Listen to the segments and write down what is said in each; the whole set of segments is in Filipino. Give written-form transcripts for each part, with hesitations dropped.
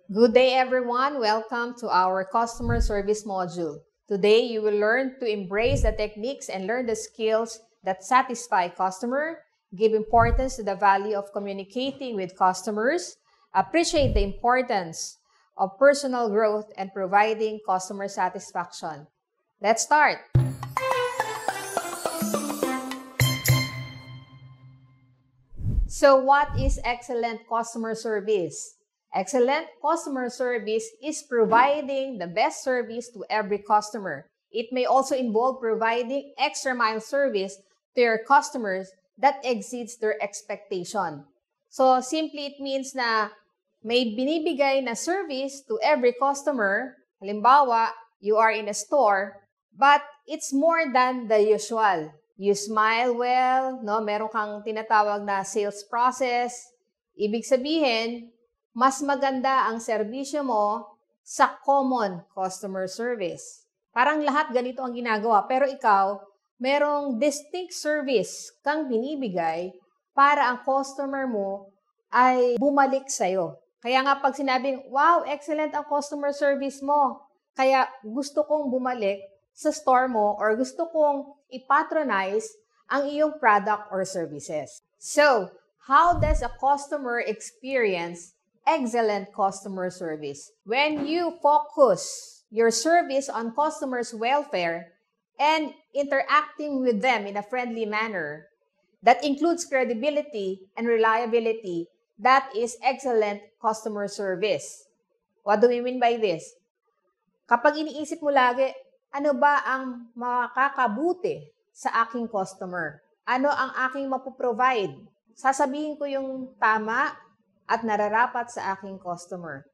Good day, everyone. Welcome to our customer service module. Today, you will learn to embrace the techniques and learn the skills that satisfy customer, give importance to the value of communicating with customers, appreciate the importance of personal growth, and providing customer satisfaction. Let's start. So what is excellent customer service? Excellent customer service is providing the best service to every customer. It may also involve providing extra mile service to your customers that exceeds their expectation. So simply it means na may binibigay na service to every customer. Halimbawa, you are in a store, but it's more than the usual. You smile well, no? Meron kang tinatawag na sales process. Ibig sabihin, mas maganda ang serbisyo mo sa common customer service. Parang lahat ganito ang ginagawa, pero ikaw, merong distinct service kang binibigay para ang customer mo ay bumalik sa'yo. Kaya nga pag sinabing, wow, excellent ang customer service mo. Kaya gusto kong bumalik sa store mo or gusto kong i-patronize ang iyong product or services. So, how does a customer experience excellent customer service? When you focus your service on customers' welfare and interacting with them in a friendly manner that includes credibility and reliability, that is excellent customer service. What do we mean by this? Kapag iniisip mo lagi, ano ba ang makakabuti sa aking customer? Ano ang aking mapoprovide? Sasabihin ko yung tama at nararapat sa aking customer.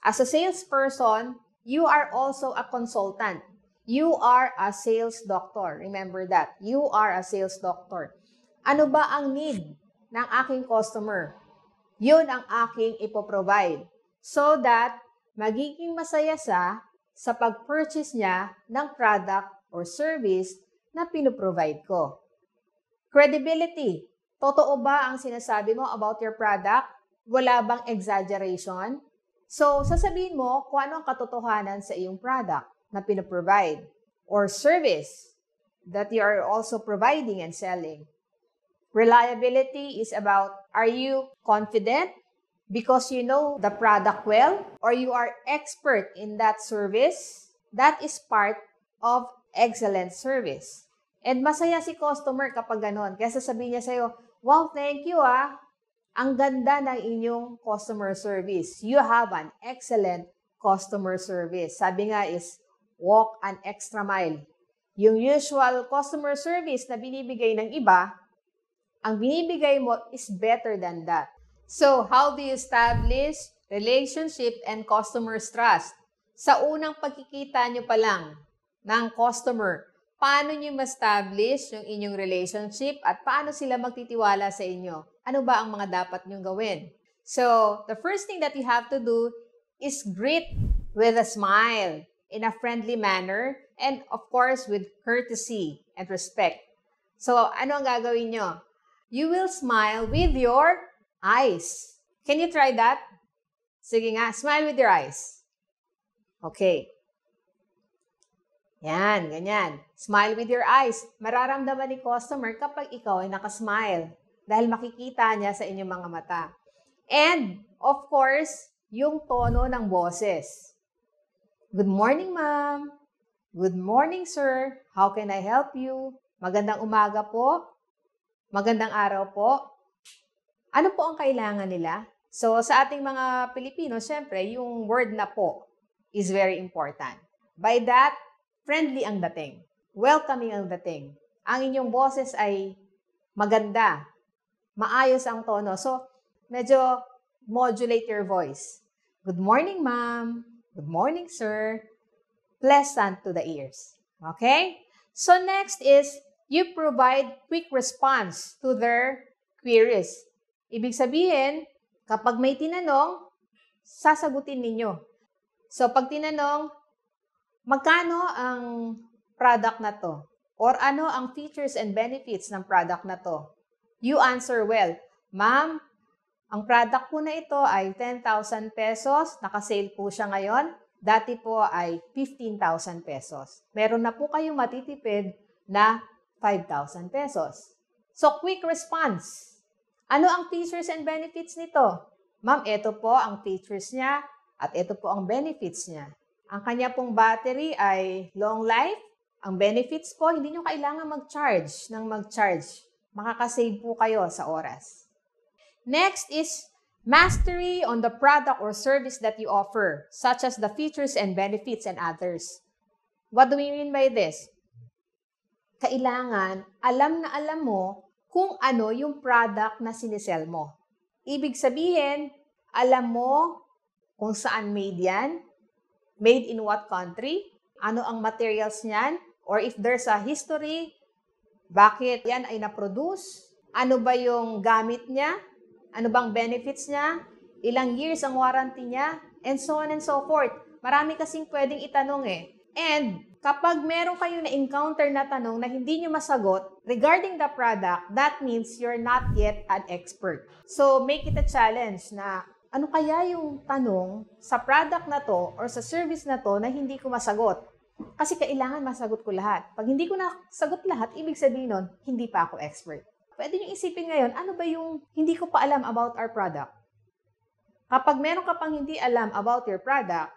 As a salesperson, you are also a consultant. You are a sales doctor. Remember that. You are a sales doctor. Ano ba ang need ng aking customer? Yun ang aking ipoprovide. So that magiging masaya sa pag-purchase niya ng product or service na pinoprovide ko. Credibility. Totoo ba ang sinasabi mo about your product? Wala bang exaggeration? So, sasabihin mo kung ano ang katotohanan sa iyong product na pinoprovide or service that you are also providing and selling. Reliability is about, are you confident because you know the product well or you are expert in that service? That is part of excellent service. And masaya si customer kapag ganon. Kaya sasabihin niya sa'yo, wow, thank you Ang ganda ng inyong customer service. You have an excellent customer service. Sabi nga is, walk an extra mile. Yung usual customer service na binibigay ng iba, ang binibigay mo is better than that. So, how do you establish relationship and customer's trust? Sa unang pagkikita nyo pa lang ng customer, paano nyo ma-establish yung inyong relationship at paano sila magtitiwala sa inyo? Ano ba ang mga dapat nyong gawin? So, the first thing that you have to do is greet with a smile in a friendly manner and of course with courtesy and respect. So, ano ang gagawin nyo? You will smile with your eyes. Can you try that? Sige nga, smile with your eyes. Okay. Yan, ganyan. Smile with your eyes. Mararamdaman ni customer kapag ikaw ay nakasmile dahil makikita niya sa inyong mga mata. And, of course, yung tono ng boses. Good morning, ma'am. Good morning, sir. How can I help you? Magandang umaga po. Magandang araw po. Ano po ang kailangan nila? So, sa ating mga Pilipino, syempre, yung word na po is very important. By that, friendly ang dating. Welcoming ang dating. Ang inyong boses ay maganda. Maayos ang tono. So, medyo modulate your voice. Good morning, ma'am. Good morning, sir. Pleasant to the ears. Okay? So, next is, you provide quick response to their queries. Ibig sabihin, kapag may tinanong, sasagutin ninyo. So, pag tinanong, magkano ang product na to? Or ano ang features and benefits ng product na to? You answer well, ma'am, Ang product po na ito ay 10,000 pesos. Nakasale po siya ngayon. Dati po ay 15,000 pesos. Meron na po kayong matitipid na 5,000 pesos. So, quick response. Ano ang features and benefits nito? Ma'am, ito po ang features niya at ito po ang benefits niya. Ang kanya pong battery ay long life. Ang benefits po, hindi nyo kailangan mag-charge. Makakasave po kayo sa oras. Next is mastery on the product or service that you offer, such as the features and benefits and others. What do we mean by this? Kailangan alam na alam mo kung ano yung product na sinisell mo. Ibig sabihin, alam mo kung saan made yan, made in what country, ano ang materials niyan, or if there's a history, bakit yan ay na-produce, ano ba yung gamit niya, ano bang benefits niya, ilang years ang warranty niya, and so on and so forth. Marami kasing pwedeng itanong eh. And kapag meron kayo na-encounter na tanong na hindi nyo masagot regarding the product, that means you're not yet an expert. So make it a challenge na ano kaya yung tanong sa product na to or sa service na to na hindi ko masagot. Kasi kailangan masagot ko lahat. Pag hindi ko nasagot lahat, ibig sabihin nun, hindi pa ako expert. Pwede nyo isipin ngayon, ano ba yung hindi ko pa alam about our product? Kapag meron ka pang hindi alam about your product,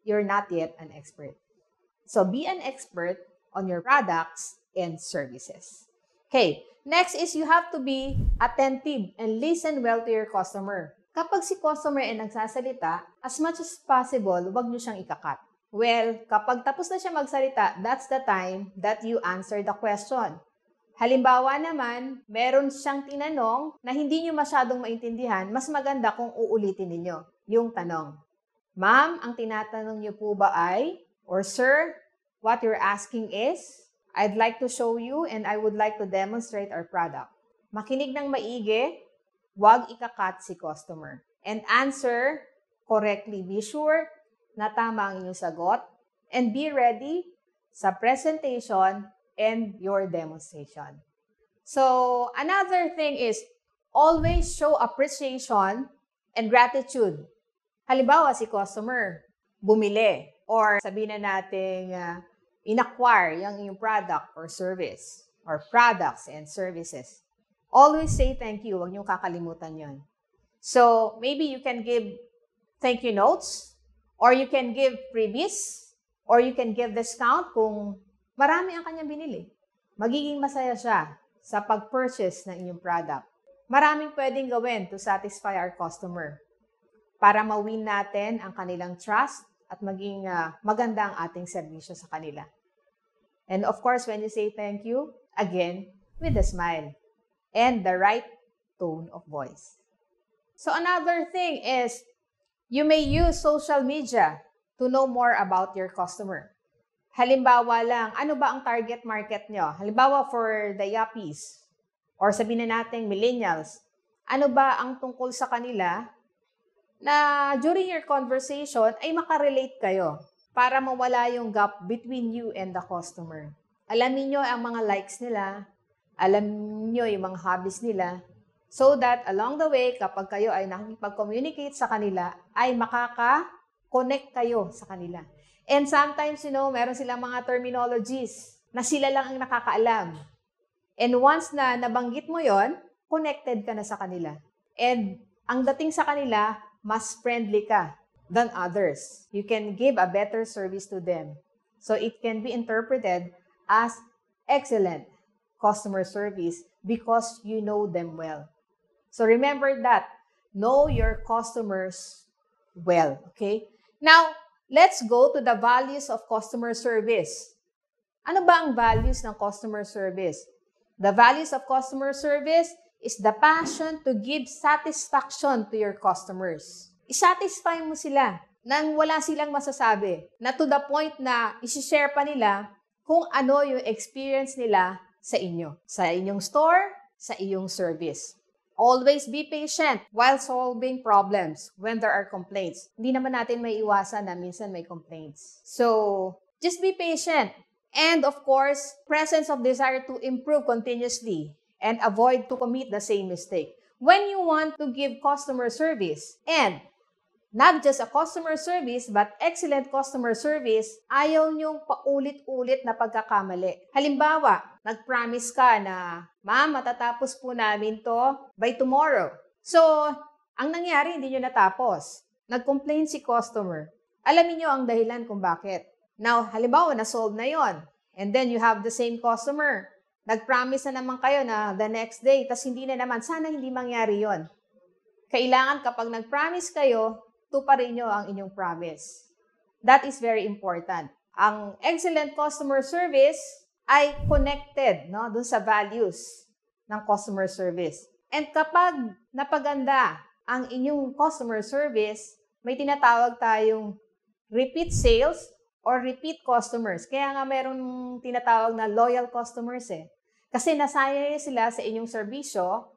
you're not yet an expert. So, be an expert on your products and services. Okay, next is you have to be attentive and listen well to your customer. Kapag si customer ay nagsasalita, as much as possible, huwag nyo siyang ikakat. Well, kapag tapos na siya magsalita, that's the time that you answer the question. Halimbawa naman, meron siyang tinanong na hindi nyo masyadong maintindihan, mas maganda kung uulitin ninyo yung tanong. Ma'am, ang tinatanong nyo po ba ay, or sir, what you're asking is, I'd like to show you and I would like to demonstrate our product. Makinig ng maigi, huwag ikakat si customer. And answer correctly. Be sure na tama ang inyong sagot and be ready sa presentation and your demonstration. So, another thing is, always show appreciation and gratitude. Halimbawa, si customer, bumili, or sabihin na natin, in-acquire yung iyong product or service, or products and services. Always say thank you. Huwag niyong kakalimutan yon. So, maybe you can give thank you notes, or you can give freebies, or you can give discount kung marami ang kanyang binili. Magiging masaya siya sa pag-purchase ng inyong product. Maraming pwedeng gawin to satisfy our customer para ma-win natin ang kanilang trust at maging maganda ang ating serbisyo sa kanila. And of course, when you say thank you, again, with a smile and the right tone of voice. So another thing is, you may use social media to know more about your customer. Halimbawa lang, ano ba ang target market nyo? Halimbawa for the yuppies, or sabihin na natin millennials, ano ba ang tungkol sa kanila na during your conversation ay makarelate kayo para mawala yung gap between you and the customer. Alamin nyo ang mga likes nila, alam nyo yung mga hobbies nila, so that along the way, kapag kayo ay nakikipag-communicate sa kanila, ay makaka-connect kayo sa kanila. And sometimes, meron silang mga terminologies na sila lang ang nakakaalam. And once na nabanggit mo yon, connected ka na sa kanila. And ang dating sa kanila, mas friendly ka than others. You can give a better service to them. So it can be interpreted as excellent customer service because you know them well. So remember that. Know your customers well. Okay? Now, let's go to the values of customer service. Ano ba ang values ng customer service? The values of customer service is the passion to give satisfaction to your customers. I-satisfy mo sila nang wala silang masasabi, na to the point na isi-share pa nila kung ano yung experience nila sa inyo, sa inyong store, sa iyong service. Always be patient while solving problems when there are complaints. Hindi naman natin may iwasan na minsan may complaints. So, just be patient. And of course, presence of desire to improve continuously and avoid to commit the same mistake. when you want to give customer service. And not just a customer service, but excellent customer service, ayaw niyong paulit-ulit na pagkakamali. Halimbawa, nag-promise ka na, ma'am, matatapos po namin to by tomorrow. So, ang nangyari, hindi niyo natapos. Nag-complain si customer. Alamin niyo ang dahilan kung bakit. Now, halimbawa, na-solve na yon. And then you have the same customer. Nag-promise na naman kayo na the next day, tas hindi na naman. Sana hindi mangyari yon. Kailangan kapag nag-promise kayo, tuparin nyo ang inyong promise. That is very important. Ang excellent customer service ay connected dun sa values ng customer service. And kapag napaganda ang inyong customer service, may tinatawag tayong repeat sales or repeat customers. Kaya nga merong tinatawag na loyal customers eh. Kasi nasanay sila sa inyong serbisyo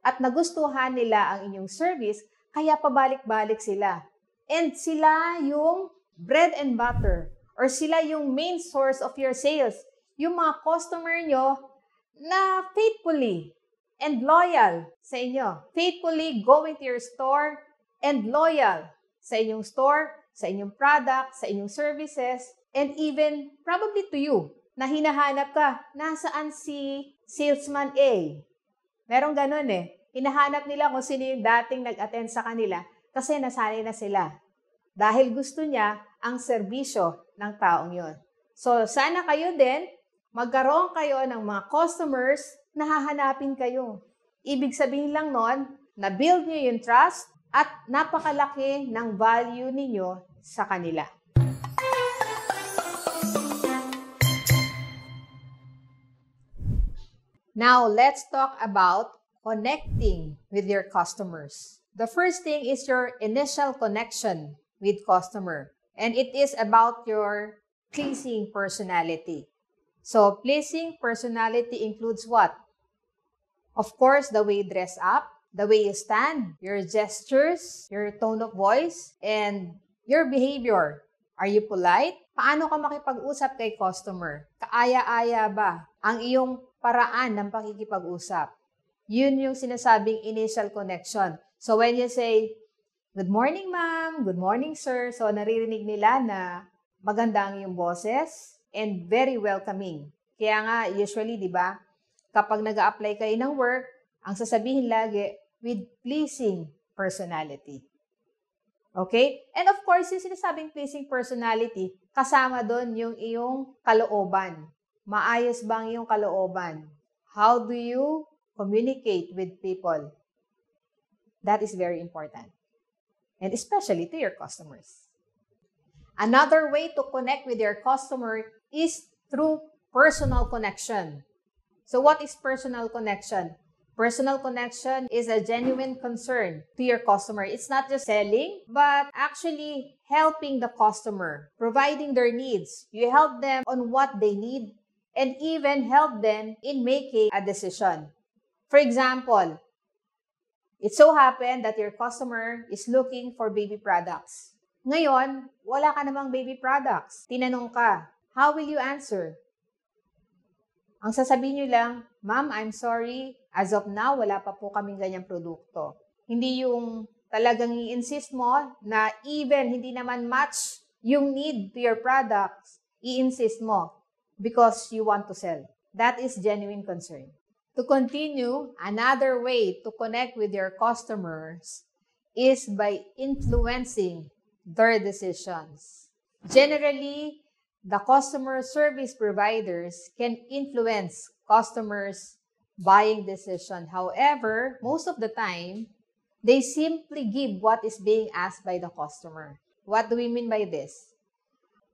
at nagustuhan nila ang inyong service, kaya pabalik-balik sila. And sila yung bread and butter or sila yung main source of your sales. Yung mga customer nyo na faithfully and loyal sa inyo. Faithfully going to your store and loyal sa inyong store, sa inyong product, sa inyong services, and even probably to you na hinahanap ka, nasaan si salesman A? Merong ganun eh. Hinahanap nila kung sino yung dating nag-attend sa kanila kasi nasanay na sila. Dahil gusto niya ang serbisyo ng taong yon. So, sana kayo din, magkaroon kayo ng mga customers na hahanapin kayo. Ibig sabihin lang nun, na-build niyo yung trust at napakalaki ng value ninyo sa kanila. Now, let's talk about connecting with your customers. The first thing is your initial connection with customer. And it is about your pleasing personality. So, pleasing personality includes what? Of course, the way you dress up, the way you stand, your gestures, your tone of voice, and your behavior. Are you polite? Paano ka makipag-usap kay customer? Kaaya-aya ba ang iyong paraan ng pakikipag-usap? Yun yung sinasabing initial connection. So, when you say, good morning, ma'am. Good morning, sir. So, naririnig nila na maganda ang iyong boses and very welcoming. Kaya nga, usually, di ba, kapag nag-a-apply kayo ng work, ang sasabihin lagi, with pleasing personality. Okay? And of course, yung sinasabing pleasing personality, kasama doon yung iyong kalooban. Maayos ba ang iyong kalooban? How do you communicate with people? That is very important. And especially to your customers. Another way to connect with your customer is through personal connection. So what is personal connection? Personal connection is a genuine concern to your customer. It's not just selling, but actually helping the customer, providing their needs. You help them on what they need and even help them in making a decision. For example, it so happened that your customer is looking for baby products. Ngayon, wala ka namang baby products. Tinanong ka, how will you answer? Ang sasabihin nyo lang, ma'am, I'm sorry. As of now, wala pa po kaming ganyang produkto. Hindi yung talagang i-insist mo na even hindi naman match yung need to your products, i-insist mo because you want to sell. That is genuine concern. To continue, another way to connect with your customers is by influencing their decisions. Generally, the customer service providers can influence customers' buying decision. However, most of the time, they simply give what is being asked by the customer. What do we mean by this?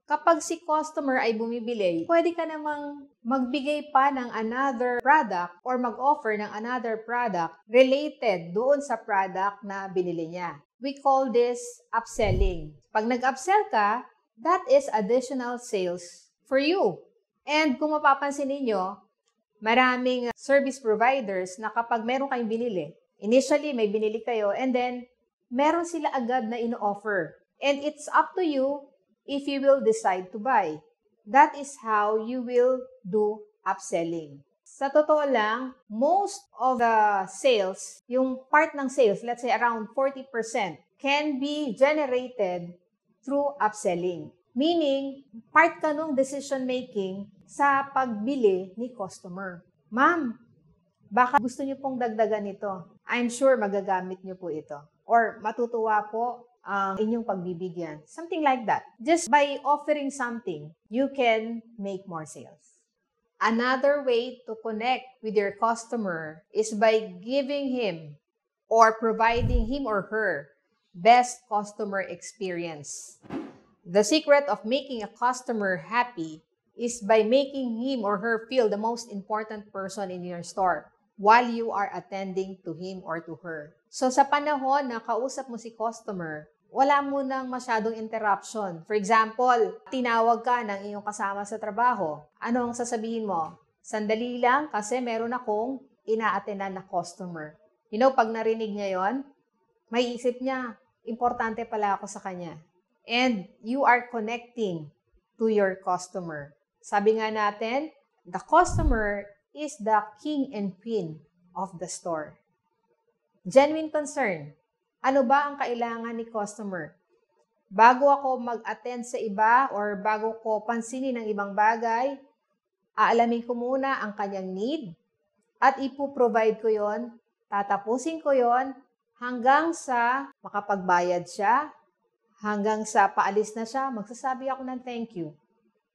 Kapag si customer ay bumibili, pwede ka namang magbigay pa ng another product or mag-offer ng another product related doon sa product na binili niya. We call this upselling. Pag nag-upsell ka, that is additional sales for you. And kung mapapansin ninyo, maraming service providers na kapag meron kayong binili, initially may binili kayo and then meron sila agad na ino-offer. And it's up to you if you will decide to buy. That is how you will do upselling. Sa totoo lang, most of the sales, yung part ng sales, let's say around 40%, can be generated through upselling. Meaning, part ka nung decision making sa pagbili ni customer. Ma'am, baka gusto niyo pong dagdagan ito. I'm sure magagamit niyo po ito. Or matutuwa po ang inyong pagbibigyan. Something like that. Just by offering something, you can make more sales. Another way to connect with your customer is by giving him or providing him or her best customer experience. The secret of making a customer happy is by making him or her feel the most important person in your store while you are attending to him or to her. So sa panahon na kausap mo si customer, wala mo nang masyadong interruption. For example, tinawag ka ng iyong kasama sa trabaho. Ano ang sasabihin mo? Sandali lang kasi meron akong ina-attendan na customer. You know, pag narinig niya yon, may isip niya, importante pala ako sa kanya. And you are connecting to your customer. Sabi nga natin, the customer is the king and queen of the store. Genuine concern. Ano ba ang kailangan ni customer? Bago ako mag-attend sa iba or bago ko pansinin ang ibang bagay, aalamin ko muna ang kanyang need at ipoprovide ko yon, tatapusin ko yon hanggang sa makapagbayad siya, hanggang sa paalis na siya, magsasabi ako ng thank you.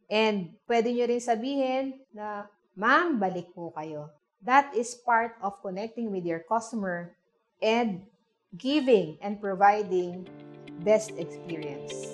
And pwede nyo rin sabihin na, ma'am, balik po kayo. That is part of connecting with your customer and giving and providing best experience.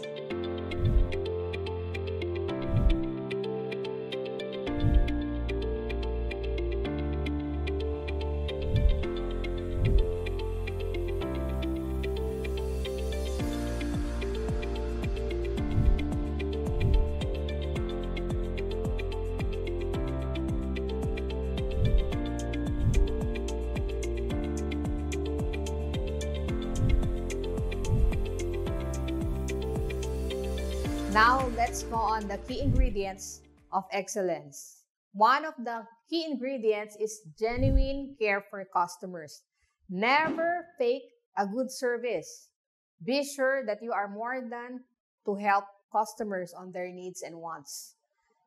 Now, let's go on the key ingredients of excellence. One of the key ingredients is genuine care for customers. Never fake a good service. Be sure that you are more than to help customers on their needs and wants.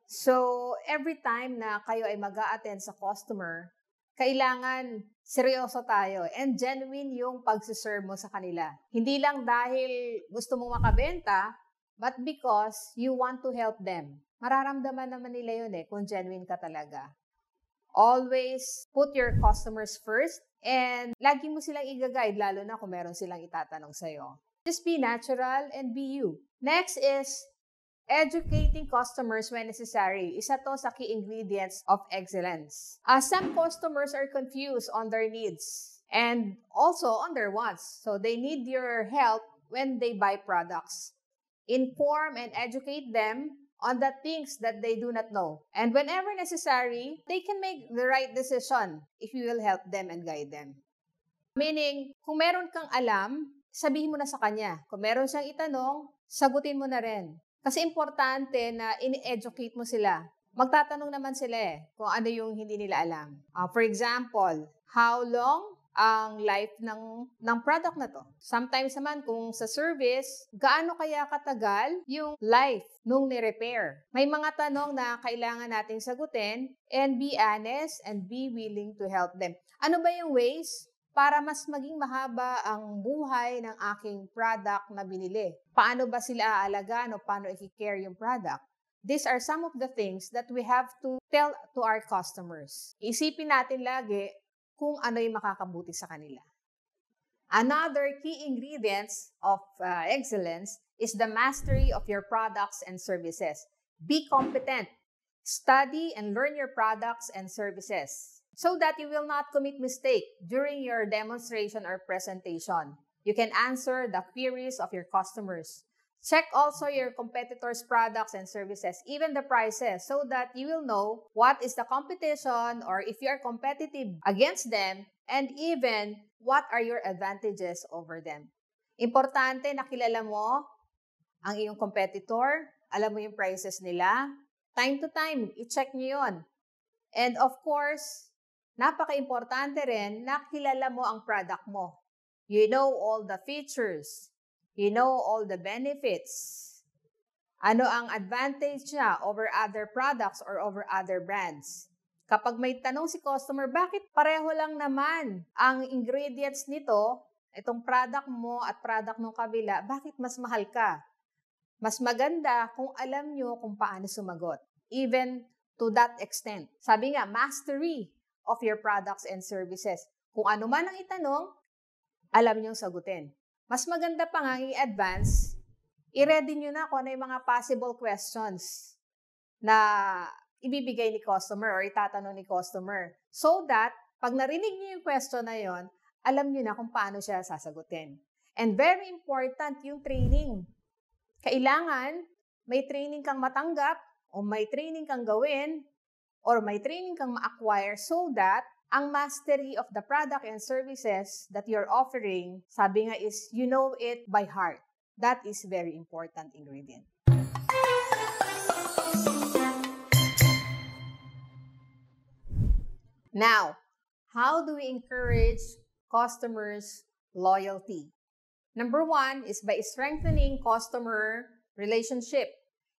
So, every time na kayo ay mag-a-attend sa customer, kailangan seryoso tayo and genuine yung pagsiserve mo sa kanila. Hindi lang dahil gusto mong makabenta, but because you want to help them. Mararamdaman naman nila yun kung genuine ka talaga. Always put your customers first and lagi mo silang i-guide, lalo na kung meron silang itatanong sa'yo. Just be natural and be you. Next is educating customers when necessary. Isa to sa key ingredients of excellence. Some customers are confused on their needs and also on their wants. So they need your help when they buy products. Inform and educate them on the things that they do not know. And whenever necessary, they can make the right decision if you will help them and guide them. Meaning, kung meron kang alam, sabihin mo na sa kanya. Kung meron siyang itanong, sagutin mo na rin. Kasi importante na in-educate mo sila. Magtatanong naman sila kung ano yung hindi nila alam. For example, how long ang life ng product na to. Sometimes naman, kung sa service, gaano kaya katagal yung life nung ni-repair? May mga tanong na kailangan nating sagutin and be honest and be willing to help them. Ano ba yung ways para mas maging mahaba ang buhay ng aking product na binili? Paano ba sila aalagaan o paano i-care yung product? These are some of the things that we have to tell to our customers. Isipin natin lagi kung ano yung makakabuti sa kanila. Another key ingredients of excellence is the mastery of your products and services. Be competent. Study and learn your products and services so that you will not commit mistake during your demonstration or presentation. You can answer the queries of your customers. Check also your competitors' products and services, even the prices, so that you will know what is the competition or if you are competitive against them, and even what are your advantages over them. Importante na kilala mo ang iyong competitor, alam mo yung prices nila. Time to time, i-check nyo yun. And of course, napaka-importante rin na kilala mo ang product mo. You know all the features. You know all the benefits. Ano ang advantage niya over other products or over other brands? Kapag may tanong si customer, bakit pareho lang naman ang ingredients nito, itong product mo at product ng kabila, bakit mas mahal ka? Mas maganda kung alam nyo kung paano sumagot. Even to that extent. Sabi nga, mastery of your products and services. Kung ano man ang itanong, alam nyo sagutin. Mas maganda pa nga i-advance, i-ready nyo na kung ano yung mga possible questions na ibibigay ni customer or itatanong ni customer. So that, pag narinig niyo yung question na yon, alam niyo na kung paano siya sasagutin. And very important yung training. Kailangan may training kang matanggap o may training kang gawin or may training kang ma-acquire so that ang mastery of the product and services that you're offering, sabi nga is you know it by heart. That is very important ingredient. Now, how do we encourage customers' loyalty? Number one is by strengthening customer relationship.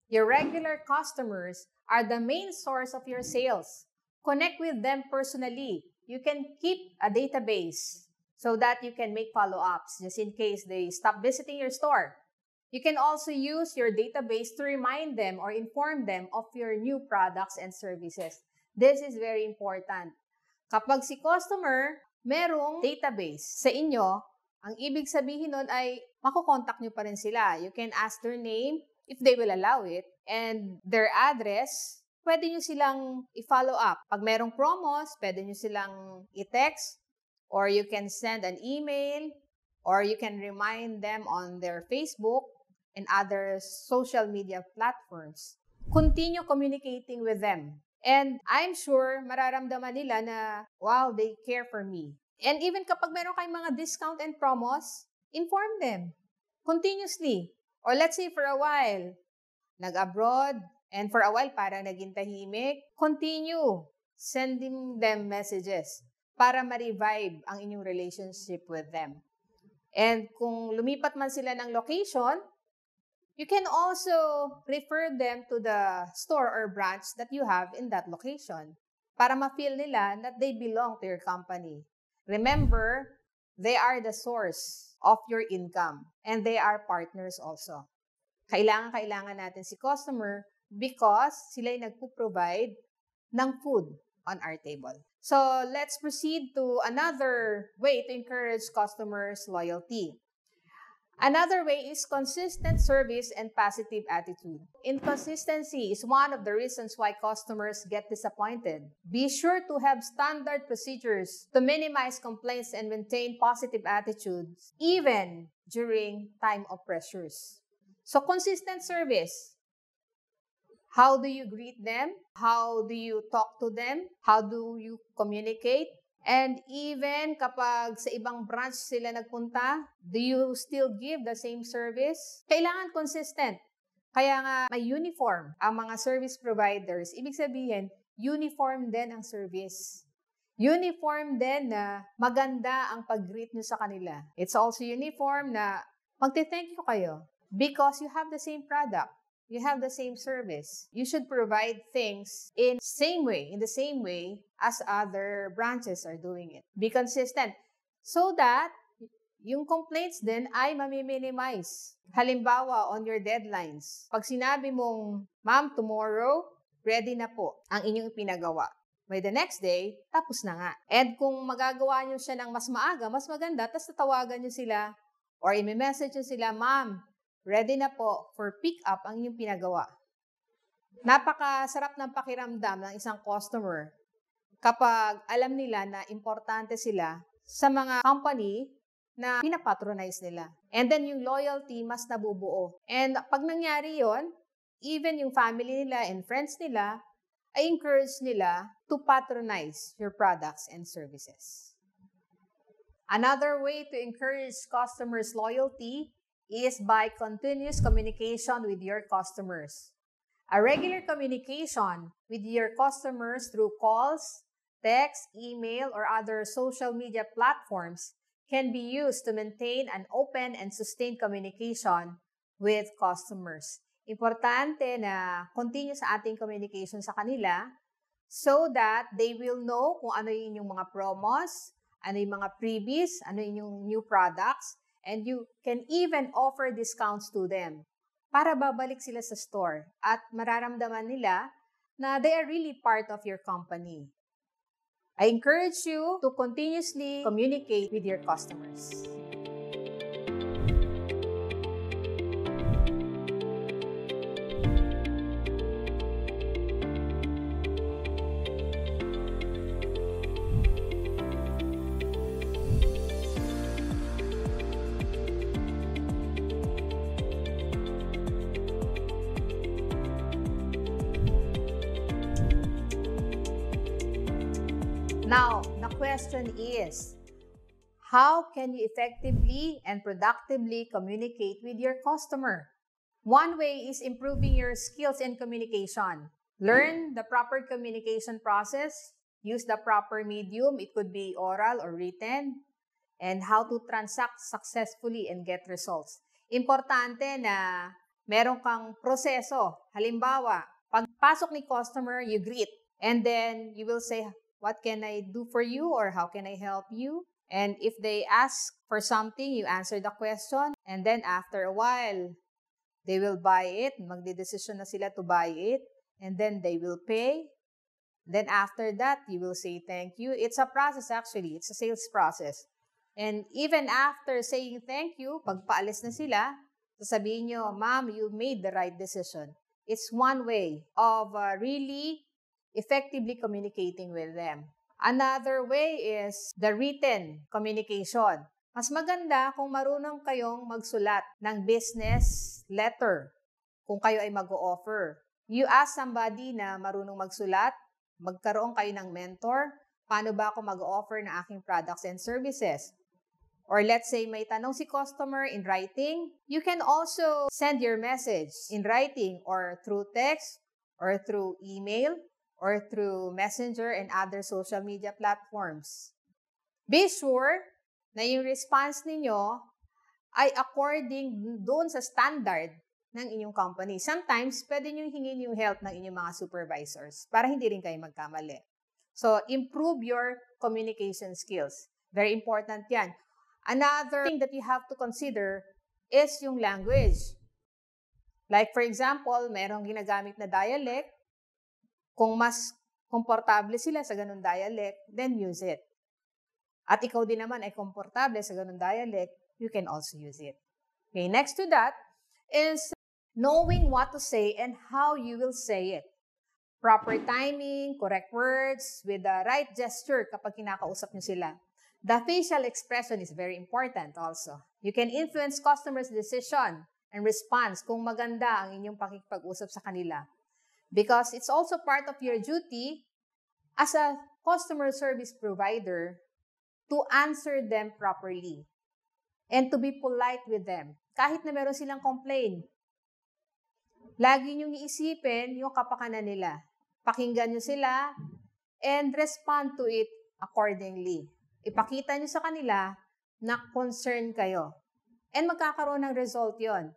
Your regular customers are the main source of your sales. Connect with them personally. You can keep a database so that you can make follow-ups just in case they stop visiting your store. You can also use your database to remind them or inform them of your new products and services. This is very important. Kapag si customer merong database sa inyo, ang ibig sabihin nun ay makokontak nyo pa rin sila. You can ask their name if they will allow it and their address. Pwede nyo silang i-follow up. Pag merong promos, pwede nyo silang i-text or you can send an email or you can remind them on their Facebook and other social media platforms. Continue communicating with them. And I'm sure mararamdaman nila na, wow, they care for me. And even kapag meron kayong mga discount and promos, inform them continuously. Or let's say for a while, nag-abroad, and for a while parang naging tahimik, continue sending them messages para ma-revive ang inyong relationship with them. And kung lumipat man sila ng location, you can also refer them to the store or branch that you have in that location para ma-feel nila that they belong to your company. Remember, they are the source of your income and they are partners also. Kailangan natin si customer because sila'y nagpo-provide ng food on our table. So, let's proceed to another way to encourage customers' loyalty. Another way is consistent service and positive attitude. Inconsistency is one of the reasons why customers get disappointed. Be sure to have standard procedures to minimize complaints and maintain positive attitudes, even during time of pressures. So, consistent service. How do you greet them? How do you talk to them? How do you communicate? And even kapag sa ibang branch sila nagpunta, do you still give the same service? Kailangan consistent. Kaya nga may uniform ang mga service providers. Ibig sabihin, uniform din ang service. Uniform din na maganda ang pag-greet nyo sa kanila. It's also uniform na magte-thank you kayo because you have the same product. You have the same service. You should provide things in the same way as other branches are doing it. Be consistent so that yung complaints din ay mami-minimize. Halimbawa, on your deadlines. Pag sinabi mong, ma'am, tomorrow, ready na po ang inyong pinagawa. By the next day, tapos na nga. And kung magagawa nyo siya ng mas maaga, mas maganda, tapos tatawagan nyo sila or i-message nyo sila, ma'am, ready na po for pick-up ang inyong pinagawa. Napakasarap ng pakiramdam ng isang customer kapag alam nila na importante sila sa mga company na pinapatronize nila. And then yung loyalty mas nabubuo. And pag nangyari yon, even yung family nila and friends nila ay encourage nila to patronize your products and services. Another way to encourage customers' loyalty is by continuous communication with your customers. A regular communication with your customers through calls, text, email, or other social media platforms can be used to maintain an open and sustained communication with customers. Importante na continue sa ating communication sa kanila so that they will know kung ano yung inyong mga promos, ano yung mga freebies, ano yung inyong new products, and you can even offer discounts to them para babalik sila sa store at mararamdaman nila na they are really part of your company. I encourage you to continuously communicate with your customers. Now, the question is, how can you effectively and productively communicate with your customer? One way is improving your skills in communication. Learn the proper communication process, use the proper medium, it could be oral or written, and how to transact successfully and get results. Importante na meron kang proseso. Halimbawa, pagpasok ni customer, you greet, and then you will say, what can I do for you or how can I help you? And if they ask for something, you answer the question. And then after a while, they will buy it. Magdedesisyon na sila to buy it. And then they will pay. Then after that, you will say thank you. It's a process actually. It's a sales process. And even after saying thank you, pag paalis na sila, sasabihin nyo, Ma'am, you made the right decision. It's one way of really effectively communicating with them. Another way is the written communication. Mas maganda kung marunong kayong magsulat ng business letter kung kayo ay mag-o-offer. You ask somebody na marunong magsulat, magkaroon kayo ng mentor, paano ba ako mag-o-offer ng aking products and services? Or let's say may tanong si customer in writing, you can also send your message in writing or through text or through email or through Messenger and other social media platforms. Be sure na yung response ninyo ay according doon sa standard ng inyong company. Sometimes, pwede nyo hingin yung help ng inyong mga supervisors para hindi rin kayo magkamali. So, improve your communication skills. Very important yan. Another thing that you have to consider is yung language. Like for example, merong ginagamit na dialect. Kung mas komportable sila sa ganun dialect, then use it. At ikaw din naman ay komportable sa ganun dialect, you can also use it. Okay, next to that is knowing what to say and how you will say it. Proper timing, correct words, with the right gesture kapag kinakausap nyo sila. The facial expression is very important also. You can influence customers' decision and response kung maganda ang inyong pakikipag-usap sa kanila. Because it's also part of your duty as a customer service provider to answer them properly and to be polite with them. Kahit na meron silang complaint, lagi niyong iisipin yung kapakanan nila. Pakinggan niyo sila and respond to it accordingly. Ipakita niyo sa kanila na concern kayo. And magkakaroon ng result yon.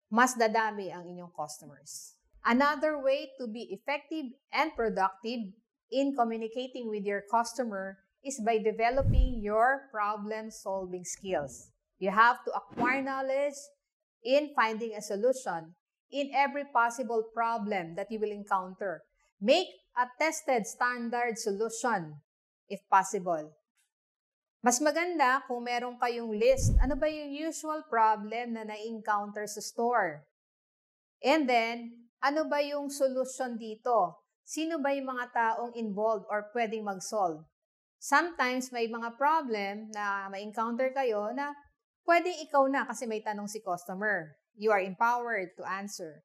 Mas dadami ang inyong customers. Another way to be effective and productive in communicating with your customer is by developing your problem-solving skills. You have to acquire knowledge in finding a solution in every possible problem that you will encounter. Make a tested standard solution if possible. Mas maganda kung meron kayong list. Ano ba yung usual problem na na-encounter sa store? And then, ano ba yung solution dito? Sino ba yung mga taong involved or pwedeng mag-solve? Sometimes may mga problem na ma-encounter kayo na pwedeng ikaw na kasi may tanong si customer. You are empowered to answer.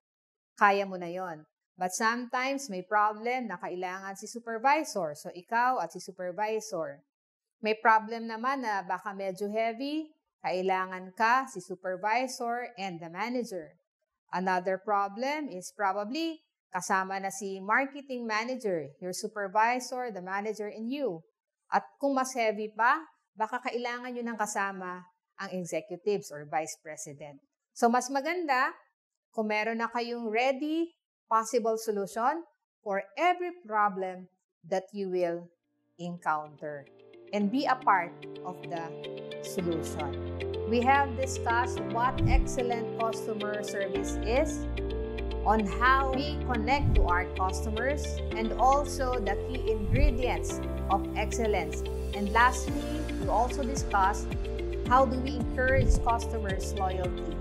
Kaya mo na yon. But sometimes may problem na kailangan si supervisor. So ikaw at si supervisor. May problem naman na baka medyo heavy, kailangan ka, si supervisor, and the manager. Another problem is probably kasama na si marketing manager, your supervisor, the manager, and you. At kung mas heavy pa, baka kailangan nyo ng kasama ang executives or vice president. So mas maganda kung meron na kayong ready, possible solution for every problem that you will encounter and be a part of the solution. We have discussed what excellent customer service is, on how we connect to our customers, and also the key ingredients of excellence. And lastly, we also discussed how do we encourage customers' loyalty.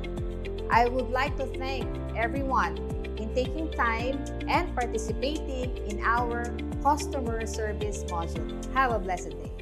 I would like to thank everyone in taking time and participating in our customer service module. Have a blessed day.